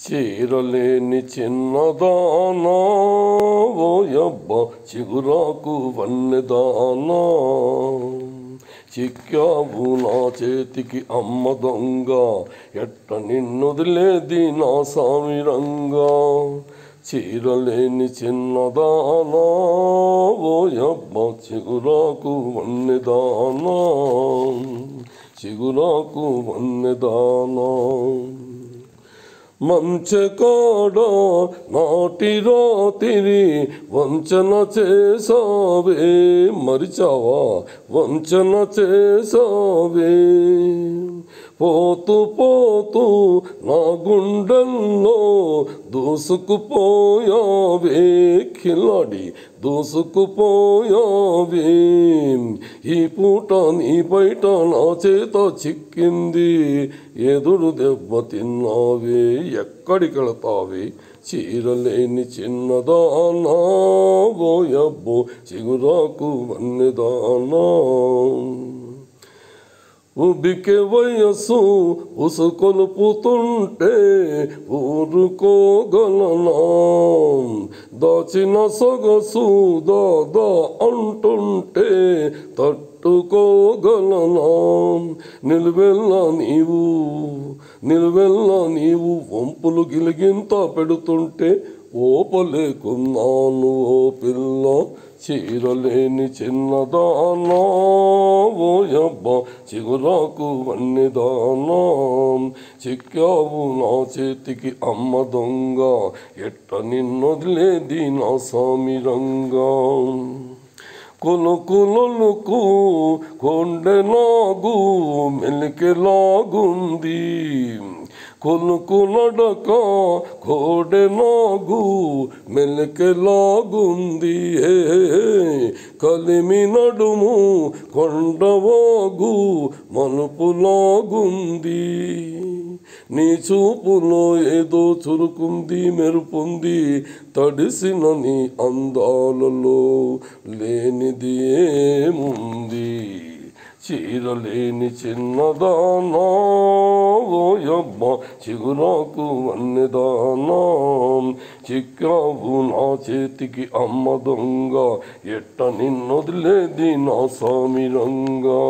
చీరలేని చిన్నదానా ఓయబ్బ చిగురాకు వన్నెదానా చిక్కావు నా చేతికి అమ్మ దొంగ ఎట్ట నిన్నొదిలేది నా సామిరంగా చీరలేని చిన్నదానా ఓయబ్బ చిగురాకు వన్నెదానా చిగురాకు వన్నెదానా మంచకాడ నాటి రాతిరి వంచన చేసావే మరిచావా వంచన చేసావే పోతూ పోతూ నా గుండెల్లో దూసుకుపోయావే కిలాడి దూసుకుపోయావే ఈ పూట నీ బయట నా చేత చిక్కింది ఎదురు దెబ్బ తిన్నావే ఎక్కడికి వెళతావే చీరలేని చిన్నదానా ఓయబ్బో చిగురాకు వన్నెదానా ఉబికే వయస్సు ఉసుకొలుపుతుంటే ఊరుకోగలనా దాచిన సొగసు దాదా అంటుంటే తట్టుకోగలనా నిలువెల్లా నీవు వంపులు గిలిగింత పెడుతుంటే ఓపలేకున్నాను ఓ పిల్ల చీరలేని చిన్నదానా ఓయబ్బ చిగురాకు వన్నెదానా చిక్కావు నా చేతికి అమ్మ దొంగ ఎట్ట నిన్నొదిలేది నా సామిరంగా కొలుకులొలుకు కొండెలాగు మెలికెలాగుంది కొలుకు నడక కోడెలాగు మెలికెలాగుంది కలిమి నడుము కొండవాగు మలుపులాగుంది నీ చూపులో ఏదో చురుకుంది మెరుపుంది తడిసిన నీ అందాలలో లేనిది ఏముంది చీరలేని చిన్నదానా ఓయబ్బ చిగురాకు వన్నెదానా చిక్కావు నా చేతికి అమ్మ దొంగ ఎట్ట నిన్నొదిలేది నా సామిరంగా